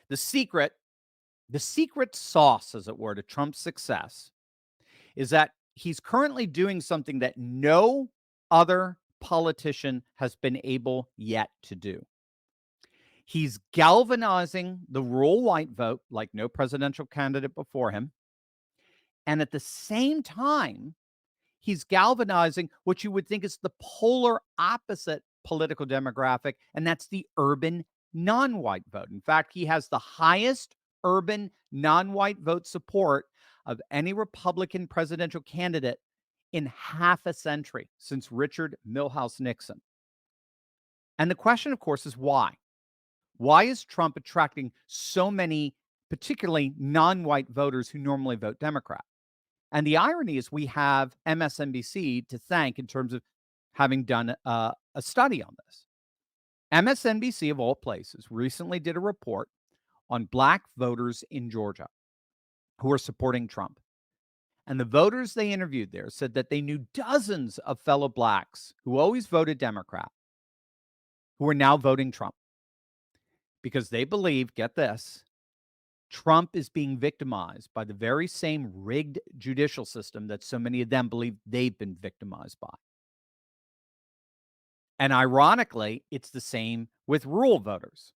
The secret sauce, as it were, to Trump's success is that he's currently doing something that no other politician has been able yet to do. He's galvanizing the rural white vote like no presidential candidate before him. And at the same time, he's galvanizing what you would think is the polar opposite political demographic, and that's the urban non-white vote. In fact, he has the highest urban non-white vote support of any Republican presidential candidate in half a century since Richard Milhouse Nixon. And the question, of course, is why? Why is Trump attracting so many, particularly non-white voters who normally vote Democrat? And the irony is we have MSNBC to thank in terms of having done a study on this. MSNBC, of all places, recently did a report on Black voters in Georgia who are supporting Trump. And the voters they interviewed there said that they knew dozens of fellow Blacks who always voted Democrat who are now voting Trump because they believe, get this, Trump is being victimized by the very same rigged judicial system that so many of them believe they've been victimized by. And ironically, it's the same with rural voters.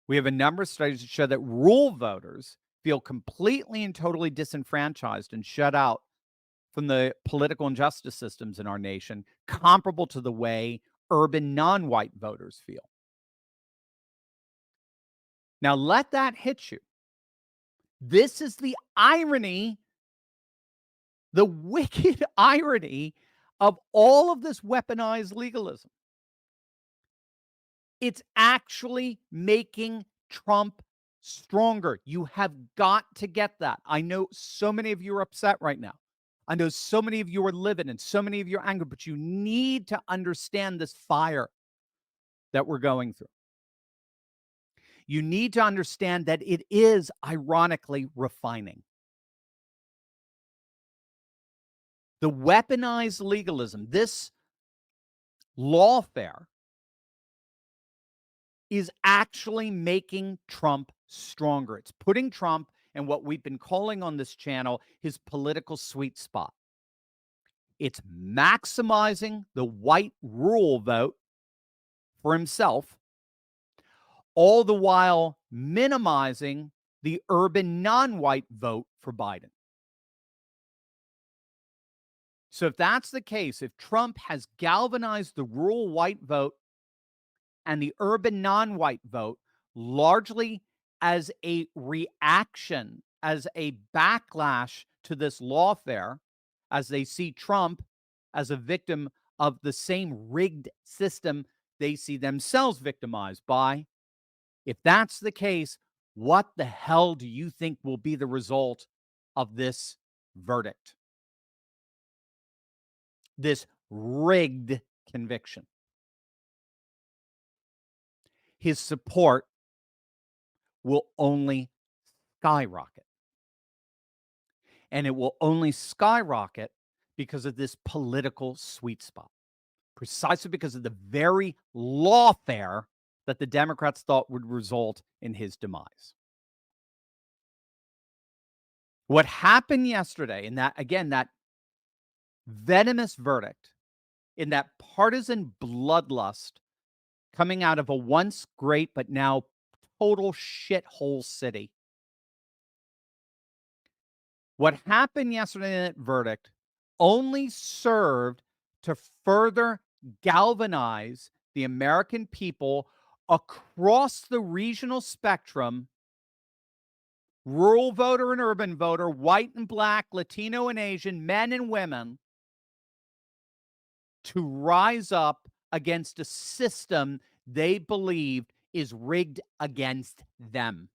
We have a number of studies that show that rural voters feel completely and totally disenfranchised and shut out from the political and justice systems in our nation, comparable to the way urban non-white voters feel. Now, let that hit you. This is the irony, the wicked irony of all of this weaponized legalism. It's actually making Trump stronger. You have got to get that. I know so many of you are upset right now. I know so many of you are livid and so many of you are angry, but you need to understand this fire that we're going through. You need to understand that it is ironically refining. The weaponized legalism, this lawfare, is actually making Trump stronger. It's putting Trump in what we've been calling on this channel his political sweet spot. It's maximizing the white rural vote for himself, all the while minimizing the urban non-white vote for Biden. So if that's the case, if Trump has galvanized the rural white vote and the urban non-white vote largely as a reaction, as a backlash to this lawfare, as they see Trump as a victim of the same rigged system they see themselves victimized by. If that's the case, what the hell do you think will be the result of this verdict? This rigged conviction. His support will only skyrocket. And it will only skyrocket because of this political sweet spot, precisely because of the very lawfare that the Democrats thought would result in his demise. What happened yesterday in that, again, that venomous verdict, in that partisan bloodlust coming out of a once great but now total shithole city. What happened yesterday in that verdict only served to further galvanize the American people across the regional spectrum, rural voter and urban voter, white and black, Latino and Asian, men and women, to rise up against a system they believed is rigged against them.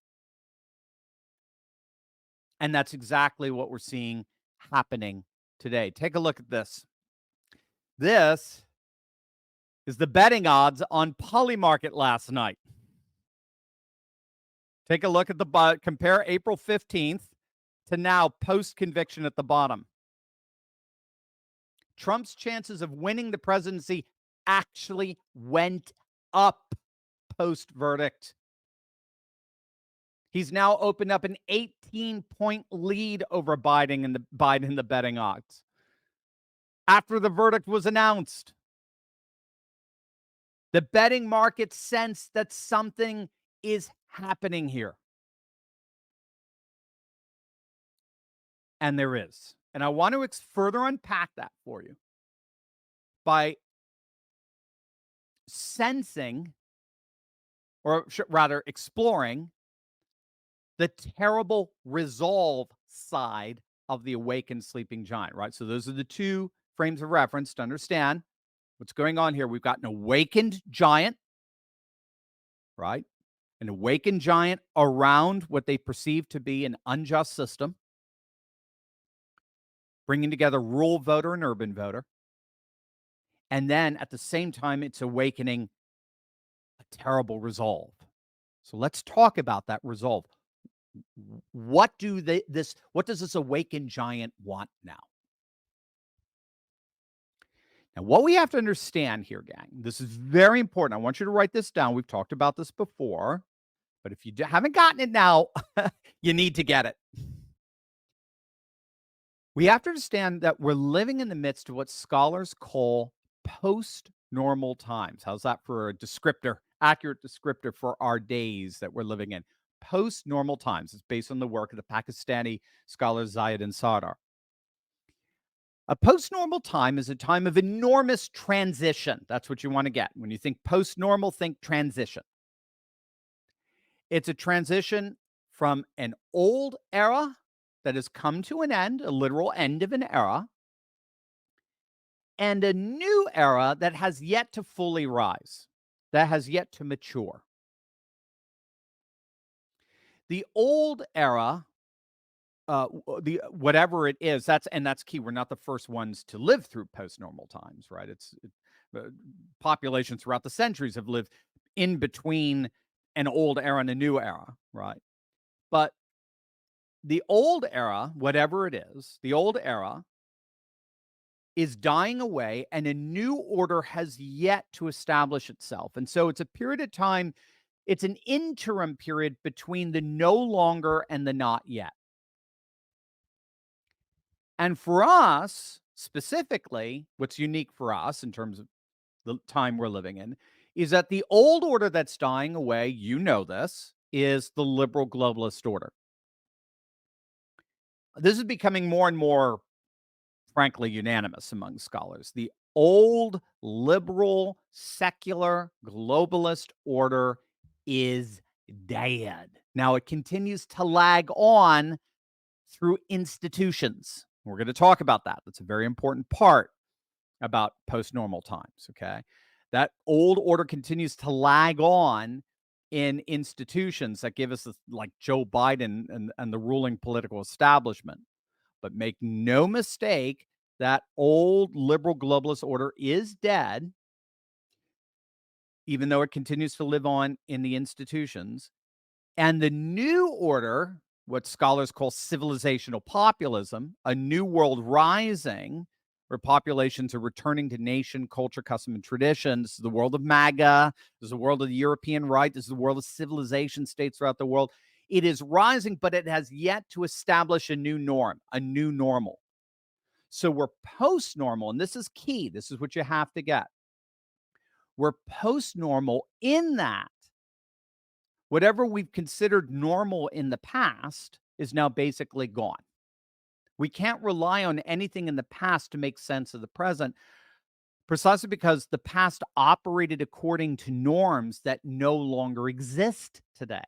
And that's exactly what we're seeing happening today. Take a look at this. This is the betting odds on Polymarket last night. Take a look at the compare April 15th to now post-conviction at the bottom. Trump's chances of winning the presidency actually went up post-verdict. He's now opened up an 18-point lead over Biden in the betting odds after the verdict was announced. The betting market sense that something is happening here. And there is. And I want to further unpack that for you by sensing, or rather exploring, the terrible resolve side of the awakened sleeping giant, right? So those are the two frames of reference to understand what's going on here. We've got an awakened giant, right? An awakened giant around what they perceive to be an unjust system, bringing together rural voter and urban voter. And then at the same time, it's awakening a terrible resolve. So let's talk about that resolve. What does this awakened giant want now? Now, what we have to understand here, gang, this is very important. I want you to write this down. We've talked about this before, but if you haven't gotten it now, you need to get it. We have to understand that we're living in the midst of what scholars call post-normal times. How's that for a descriptor, accurate descriptor for our days that we're living in? Post-normal times. It's based on the work of the Pakistani scholar Zayed and Sardar. A post-normal time is a time of enormous transition. That's what you want to get. When you think post-normal, think transition. It's a transition from an old era that has come to an end, a literal end of an era, and a new era that has yet to fully rise, that has yet to mature. The old era, whatever it is, that's key. We're not the first ones to live through post-normal times, right? Populations throughout the centuries have lived in between an old era and a new era, right? But the old era, whatever it is, the old era is dying away and a new order has yet to establish itself. And so it's a period of time, it's an interim period between the no longer and the not yet. And for us, specifically, what's unique for us in terms of the time we're living in is that the old order that's dying away, you know this, is the liberal globalist order. This is becoming more and more, frankly, unanimous among scholars. The old liberal, secular, globalist order is dead. Now, it continues to lag on through institutions. We're going to talk about that. That's a very important part about post-normal times, okay? That old order continues to lag on in institutions that give us, like Joe Biden and the ruling political establishment. But make no mistake, that old liberal globalist order is dead, even though it continues to live on in the institutions. And the new order, what scholars call civilizational populism, a new world rising, where populations are returning to nation, culture, custom, and tradition. This is the world of MAGA. This is the world of the European right. This is the world of civilization states throughout the world. It is rising, but it has yet to establish a new norm, a new normal. So we're post-normal, and this is key. This is what you have to get. We're post-normal in that whatever we've considered normal in the past is now basically gone. We can't rely on anything in the past to make sense of the present, precisely because the past operated according to norms that no longer exist today,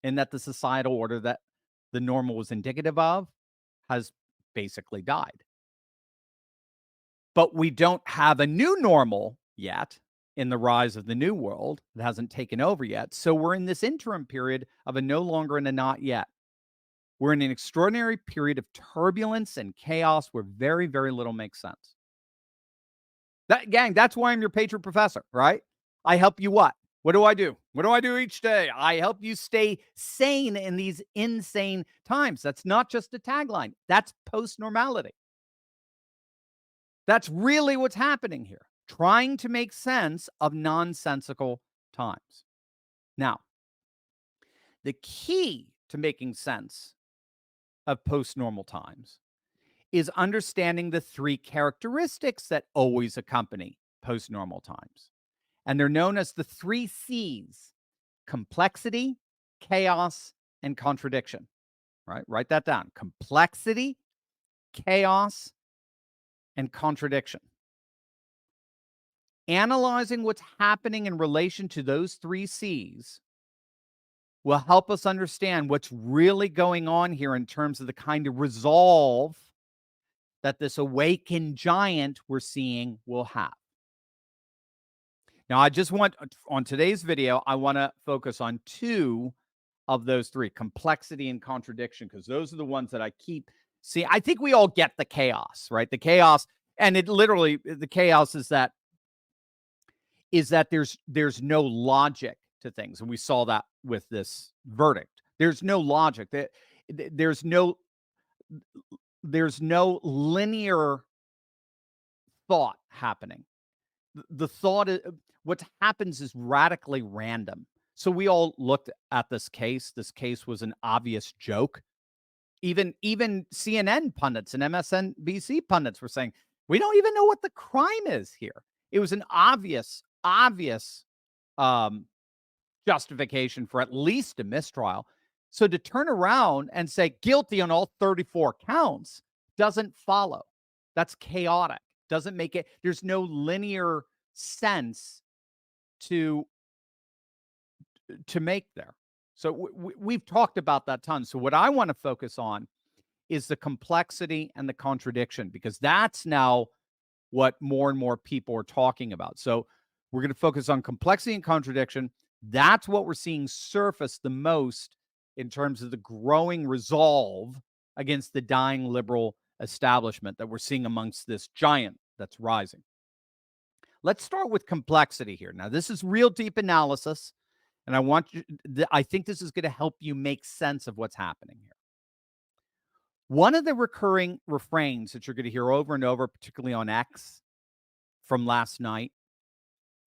and that the societal order that the normal was indicative of has basically died. But we don't have a new normal yet in the rise of the new world. It hasn't taken over yet. So we're in this interim period of a no longer and a not yet. We're in an extraordinary period of turbulence and chaos where very, very little makes sense. Gang, that's why I'm your Patriot Professor, right? I help you what? What do I do? What do I do each day? I help you stay sane in these insane times. That's not just a tagline. That's post-normality. That's really what's happening here, trying to make sense of nonsensical times. Now, The key to making sense of post-normal times is understanding the three characteristics that always accompany post-normal times. And they're known as the three C's: complexity, chaos, and contradiction. Right? Write that down. Complexity, chaos, and contradiction. Analyzing what's happening in relation to those three C's will help us understand what's really going on here in terms of the kind of resolve that this awakened giant we're seeing will have. Now, I just want, on today's video, I want to focus on two of those three: complexity and contradiction, because those are the ones that I keep seeing. I think we all get the chaos, right? The chaos, and it literally, the chaos is that there's no logic to things, and we saw that with this verdict. There's no logic. There's no linear thought happening. The thought is, what happens is radically random. So we all looked at this case. This case was an obvious joke. Even CNN pundits and MSNBC pundits were saying, we don't even know what the crime is here. It was an obvious justification for at least a mistrial. So to turn around and say guilty on all 34 counts doesn't follow. That's chaotic. Doesn't make it. There's no linear sense to make there. So we've talked about that tons. So what I want to focus on is the complexity and the contradiction, because that's now what more and more people are talking about. So we're going to focus on complexity and contradiction. That's what we're seeing surface the most in terms of the growing resolve against the dying liberal establishment that we're seeing amongst this giant that's rising. Let's start with complexity here. Now, this is real deep analysis, and I think this is going to help you make sense of what's happening here. One of the recurring refrains that you're going to hear over and over, particularly on X from last night,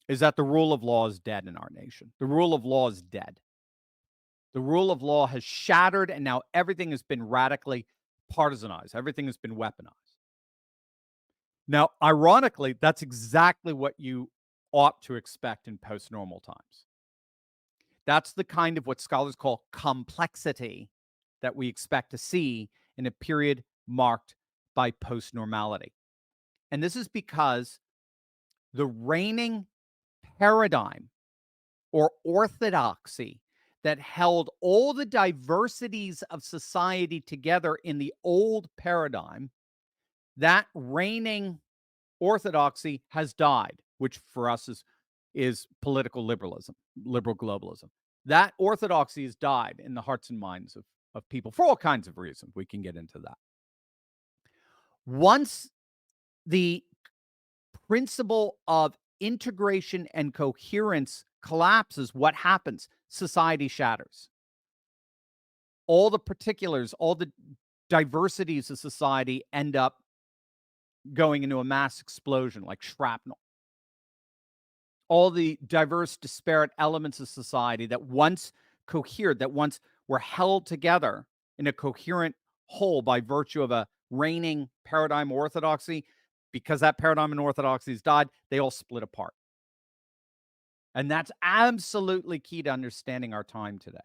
is that the rule of law is dead in our nation. The rule of law is dead. The rule of law has shattered, and now everything has been radically partisanized. Everything has been weaponized. Now, ironically, that's exactly what you ought to expect in post-normal times. That's the kind of what scholars call complexity that we expect to see in a period marked by post-normality. And this is because the reigning paradigm or orthodoxy that held all the diversities of society together in the old paradigm, that reigning orthodoxy has died, which for us is political liberalism, liberal globalism. That orthodoxy has died in the hearts and minds of people for all kinds of reasons. We can get into that. Once the principle of integration and coherence collapses, what happens? Society shatters. All the particulars, all the diversities of society end up going into a mass explosion like shrapnel. All the diverse, disparate elements of society that once cohered, that once were held together in a coherent whole by virtue of a reigning paradigm orthodoxy, because that paradigm and orthodoxy has died, they all split apart. And that's absolutely key to understanding our time today.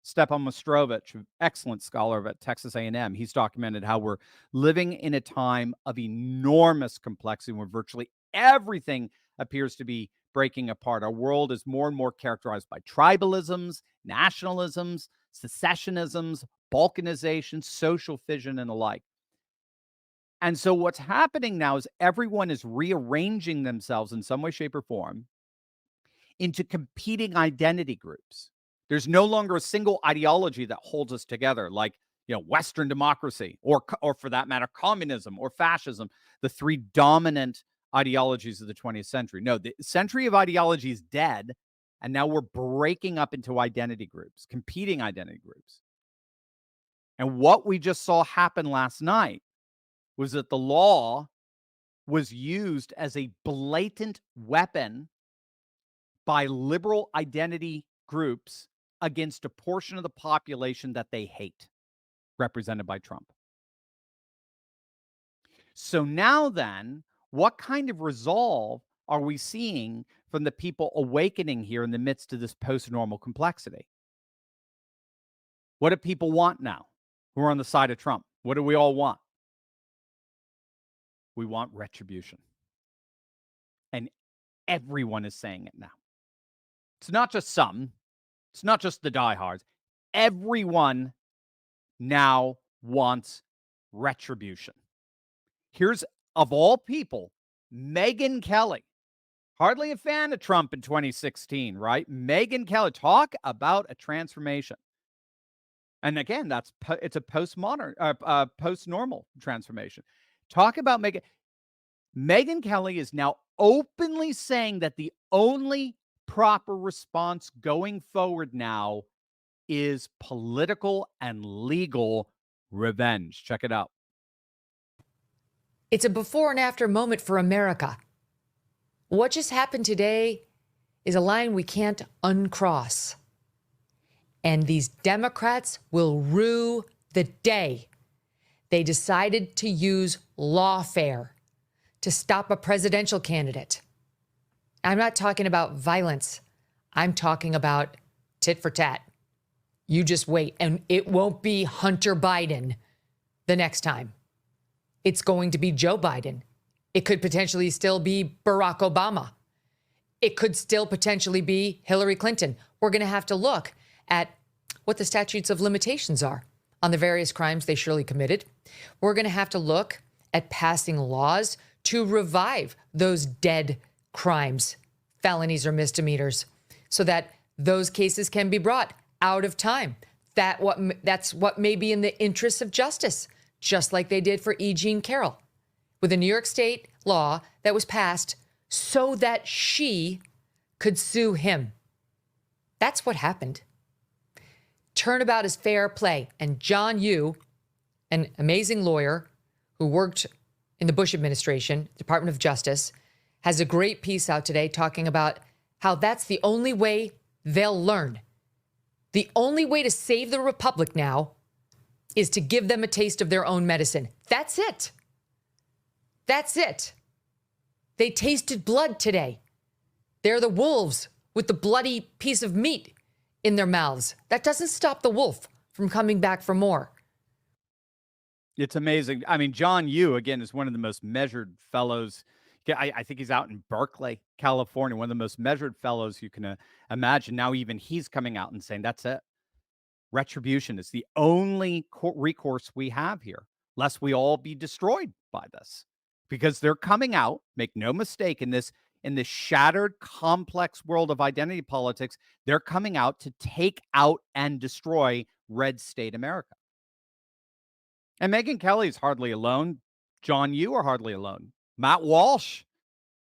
Stepan Mostrovich, excellent scholar at Texas A&M, he's documented how we're living in a time of enormous complexity where virtually everything appears to be breaking apart. Our world is more and more characterized by tribalisms, nationalisms, secessionisms, balkanization, social fission, and the like. And so what's happening now is everyone is rearranging themselves in some way, shape, or form into competing identity groups. There's no longer a single ideology that holds us together, like, Western democracy, or for that matter, communism or fascism, the three dominant ideologies of the 20th century. No, the century of ideology is dead, and now we're breaking up into identity groups, competing identity groups. And what we just saw happen last night was that the law was used as a blatant weapon by liberal identity groups against a portion of the population that they hate, represented by Trump. So now then, what kind of resolve are we seeing from the people awakening here in the midst of this post-normal complexity? What do people want now who are on the side of Trump? What do we all want? We want retribution. And everyone is saying it now. It's not just some. It's not just the diehards. Everyone now wants retribution. Here's, of all people, Megyn Kelly. Hardly a fan of Trump in 2016, right? Megyn Kelly, talk about a transformation. And again, it's a postmodern, post-normal transformation. Talk about Megyn Kelly is now openly saying that the only proper response going forward now is political and legal revenge. Check it out. It's a before and after moment for America. What just happened today is a line we can't uncross. And these Democrats will rue the day they decided to use lawfare to stop a presidential candidate. I'm not talking about violence. I'm talking about tit for tat. You just wait, and it won't be Hunter Biden the next time. It's going to be Joe Biden. It could potentially still be Barack Obama. It could still potentially be Hillary Clinton. We're going to have to look at what the statutes of limitations are on the various crimes they surely committed. We're going to have to look at passing laws to revive those dead crimes, felonies or misdemeanors, so that those cases can be brought out of time. That's what may be in the interests of justice, just like they did for E. Jean Carroll, with a New York State law that was passed so that she could sue him. That's what happened. Turnabout is fair play. And John Yoo, an amazing lawyer who worked in the Bush administration, Department of Justice, has a great piece out today talking about how that's the only way they'll learn. The only way to save the republic now is to give them a taste of their own medicine. That's it. That's it. They tasted blood today. They're the wolves with the bloody piece of meat in their mouths. That doesn't stop the wolf from coming back for more. It's amazing. I mean, John Yoo, again, is one of the most measured fellows. I think he's out in Berkeley, California, one of the most measured fellows you can imagine. Now, even he's coming out and saying, that's it. Retribution is the only recourse we have here, lest we all be destroyed by this. Because they're coming out, make no mistake, in this shattered, complex world of identity politics, they're coming out to take out and destroy red state America. And Megyn Kelly is hardly alone. John Yoo are hardly alone. Matt Walsh,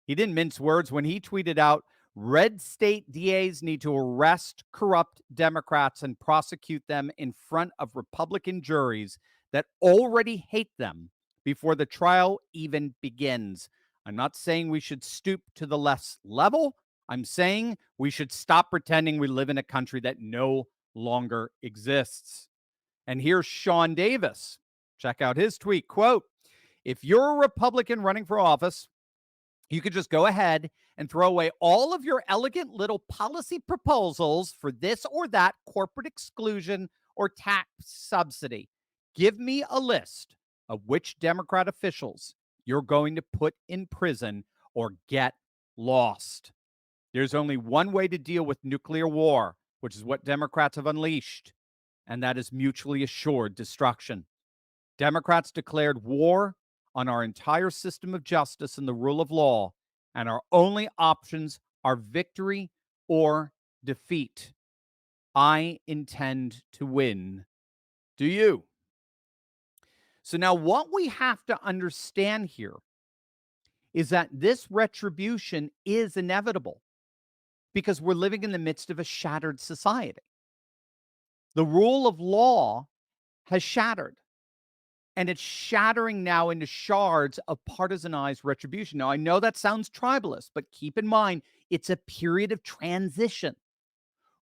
he didn't mince words when he tweeted out, red state DAs need to arrest corrupt Democrats and prosecute them in front of Republican juries that already hate them before the trial even begins. I'm not saying we should stoop to the left's level. I'm saying we should stop pretending we live in a country that no longer exists. And here's Sean Davis. Check out his tweet. Quote, if you're a Republican running for office, you could just go ahead and throw away all of your elegant little policy proposals for this or that corporate exclusion or tax subsidy. Give me a list of which Democrat officials you're going to put in prison or get lost. There's only one way to deal with nuclear war, which is what Democrats have unleashed, and that is mutually assured destruction. Democrats declared war on our entire system of justice and the rule of law, and our only options are victory or defeat. I intend to win. Do you? So now what we have to understand here is that this retribution is inevitable because we're living in the midst of a shattered society. The rule of law has shattered. And it's shattering now into shards of partisanized retribution. Now, I know that sounds tribalist, but keep in mind, it's a period of transition.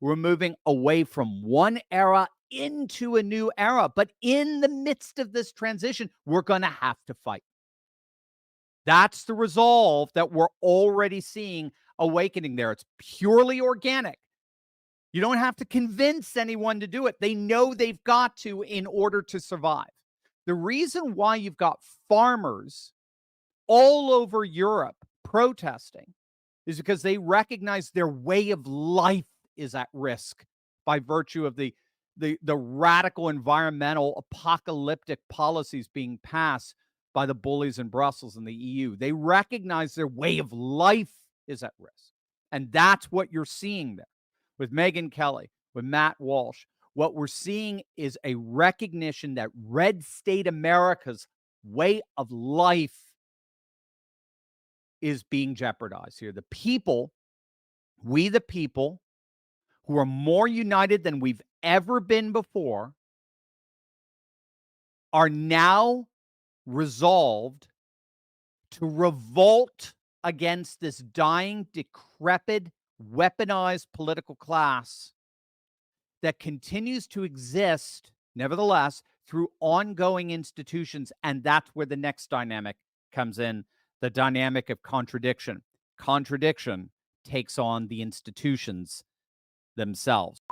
We're moving away from one era into a new era. But in the midst of this transition, we're going to have to fight. That's the resolve that we're already seeing awakening there. It's purely organic. You don't have to convince anyone to do it. They know they've got to in order to survive. The reason why you've got farmers all over Europe protesting is because they recognize their way of life is at risk by virtue of the radical environmental apocalyptic policies being passed by the bullies in Brussels and the EU. They recognize their way of life is at risk. And that's what you're seeing there with Megyn Kelly, with Matt Walsh. What we're seeing is a recognition that red state America's way of life is being jeopardized here. The people, we the people, who are more united than we've ever been before, are now resolved to revolt against this dying, decrepit, weaponized political class that continues to exist, nevertheless, through ongoing institutions. And that's where the next dynamic comes in, the dynamic of contradiction. Contradiction takes on the institutions themselves.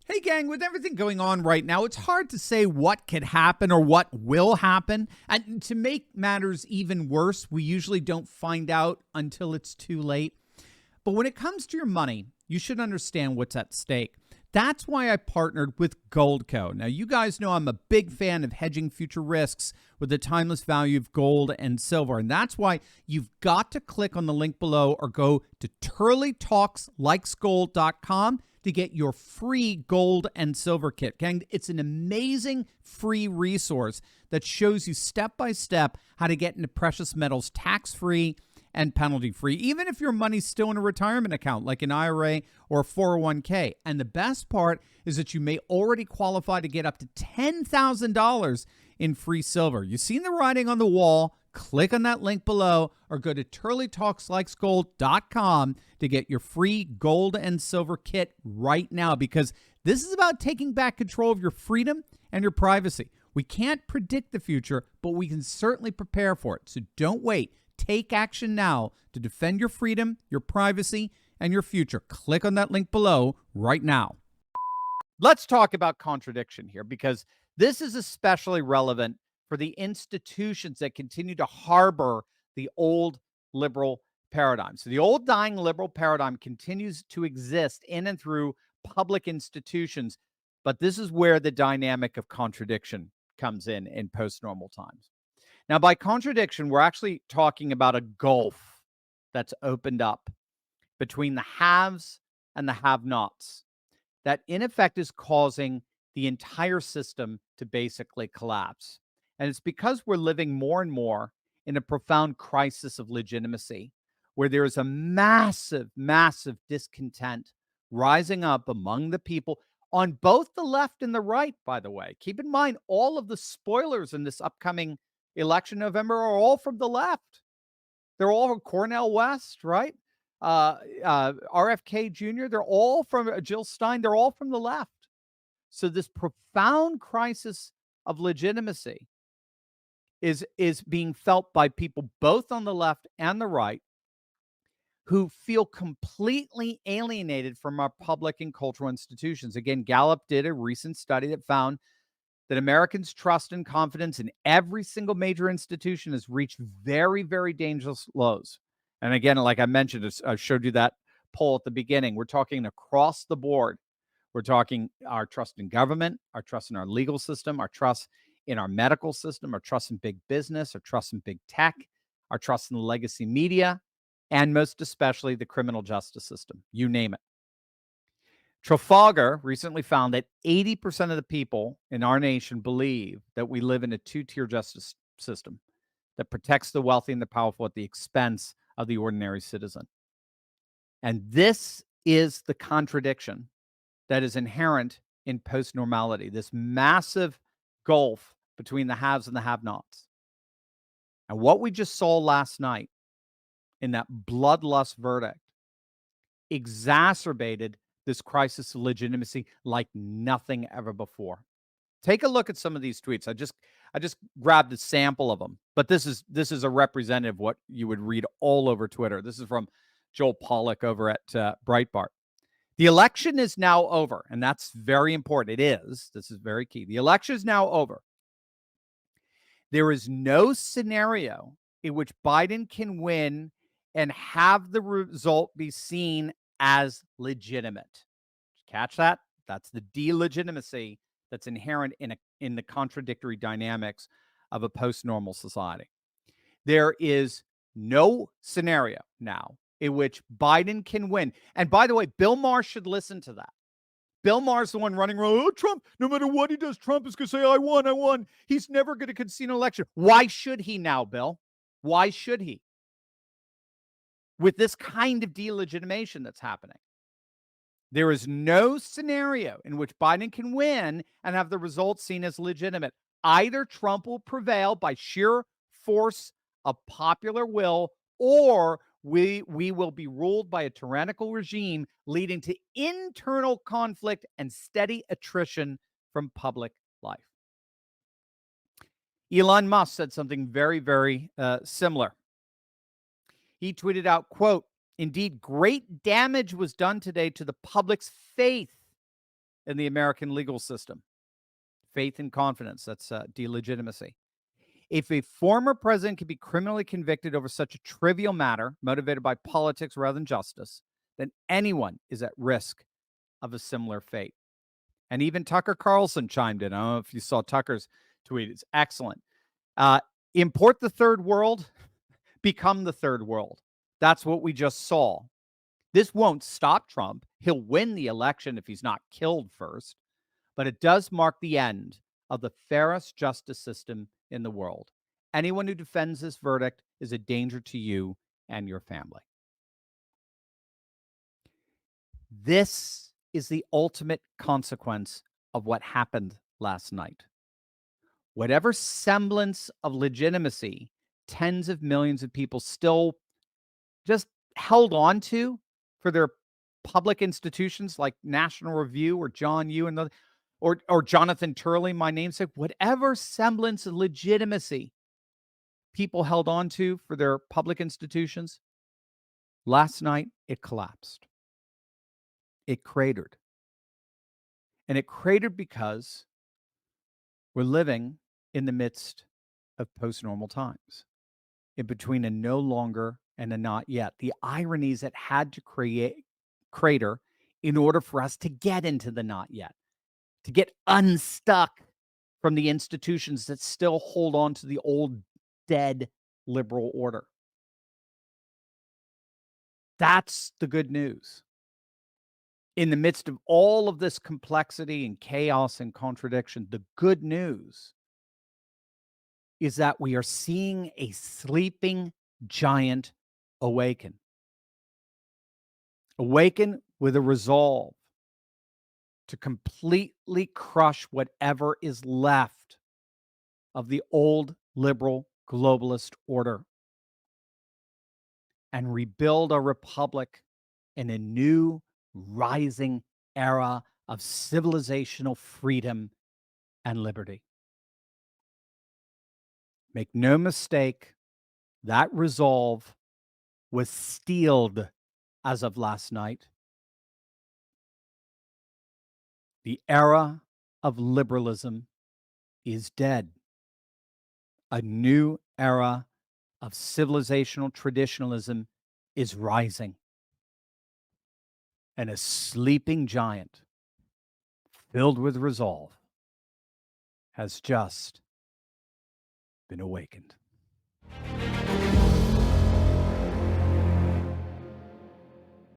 Hey gang, with everything going on right now, it's hard to say what could happen or what will happen. And to make matters even worse, we usually don't find out until it's too late. But when it comes to your money, you should understand what's at stake. That's why I partnered with Goldco. Now, you guys know I'm a big fan of hedging future risks with the timeless value of gold and silver. And that's why you've got to click on the link below or go to turleytalkslikesgold.com to get your free gold and silver kit. Gang, it's an amazing free resource that shows you step by step how to get into precious metals tax-free and penalty-free, even if your money's still in a retirement account like an IRA or a 401k. And the best part is that you may already qualify to get up to $10,000 in free silver. You've seen the writing on the wall. Click on that link below or go to turleytalkslikesgold.com to get your free gold and silver kit right now, because this is about taking back control of your freedom and your privacy. We can't predict the future, but we can certainly prepare for it. So don't wait. Take action now to defend your freedom, your privacy, and your future. Click on that link below right now. Let's talk about contradiction here, because this is especially relevant for the institutions that continue to harbor the old liberal paradigm. So the old dying liberal paradigm continues to exist in and through public institutions, but this is where the dynamic of contradiction comes in post-normal times. Now, by contradiction, we're actually talking about a gulf that's opened up between the haves and the have-nots that, in effect, is causing the entire system to basically collapse. And it's because we're living more and more in a profound crisis of legitimacy, where there is a massive, massive discontent rising up among the people on both the left and the right, by the way. Keep in mind, all of the spoilers in this upcoming election November are all from the left. They're all from Cornel West, right? RFK Jr., they're all from Jill Stein. They're all from the left. So this profound crisis of legitimacy is being felt by people both on the left and the right, who feel completely alienated from our public and cultural institutions. Again, Gallup did a recent study that found that Americans' trust and confidence in every single major institution has reached very, very dangerous lows. And again, like I mentioned, I showed you that poll at the beginning. We're talking across the board. We're talking our trust in government, our trust in our legal system, our trust in our medical system, our trust in big business, our trust in big tech, our trust in the legacy media, and most especially the criminal justice system. You name it. Trafalgar recently found that 80% of the people in our nation believe that we live in a two-tier justice system that protects the wealthy and the powerful at the expense of the ordinary citizen. And this is the contradiction that is inherent in post-normality, this massive gulf between the haves and the have-nots. And what we just saw last night in that bloodlust verdict exacerbated this crisis of legitimacy like nothing ever before. Take a look at some of these tweets. I just grabbed a sample of them, but this is a representative of what you would read all over Twitter. This is from Joel Pollack over at Breitbart. The election is now over, and that's very important. It is. This is very key. The election is now over. There is no scenario in which Biden can win and have the result be seen as legitimate. Catch that? That's the delegitimacy that's inherent in the contradictory dynamics of a post-normal society. There is no scenario now in which Biden can win. And by the way, Bill Maher should listen to that. Bill Maher's the one running around, oh, Trump, no matter what he does, Trump is going to say, I won, I won. He's never going to concede an election. Why should he now, Bill? Why should he? With this kind of delegitimation that's happening. There is no scenario in which Biden can win and have the results seen as legitimate. Either Trump will prevail by sheer force of popular will, or we will be ruled by a tyrannical regime leading to internal conflict and steady attrition from public life. Elon Musk said something very, very similar. He tweeted out, quote, indeed, great damage was done today to the public's faith in the American legal system. Faith and confidence, that's delegitimacy. If a former president can be criminally convicted over such a trivial matter, motivated by politics rather than justice, then anyone is at risk of a similar fate. And even Tucker Carlson chimed in. I don't know if you saw Tucker's tweet. It's excellent. Import the third world, become the third world. That's what we just saw. This won't stop Trump. He'll win the election if he's not killed first. But it does mark the end of the fairest justice system in the world. Anyone who defends this verdict is a danger to you and your family. This is the ultimate consequence of what happened last night. Whatever semblance of legitimacy tens of millions of people still just held on to for their public institutions like National Review or John Yoo and or Jonathan Turley, my namesake, whatever semblance of legitimacy people held on to for their public institutions, last night it collapsed. It cratered. And it cratered because we're living in the midst of post-normal times, in between a no longer and a not yet. The ironies that had to crater in order for us to get into the not yet, to get unstuck from the institutions that still hold on to the old dead liberal order. That's the good news. In the midst of all of this complexity and chaos and contradiction, the good news is that we are seeing a sleeping giant awaken. Awaken with a resolve to completely crush whatever is left of the old liberal globalist order and rebuild a republic in a new rising era of civilizational freedom and liberty. Make no mistake, that resolve was steeled as of last night. The era of liberalism is dead. A new era of civilizational traditionalism is rising. And a sleeping giant filled with resolve has just been awakened.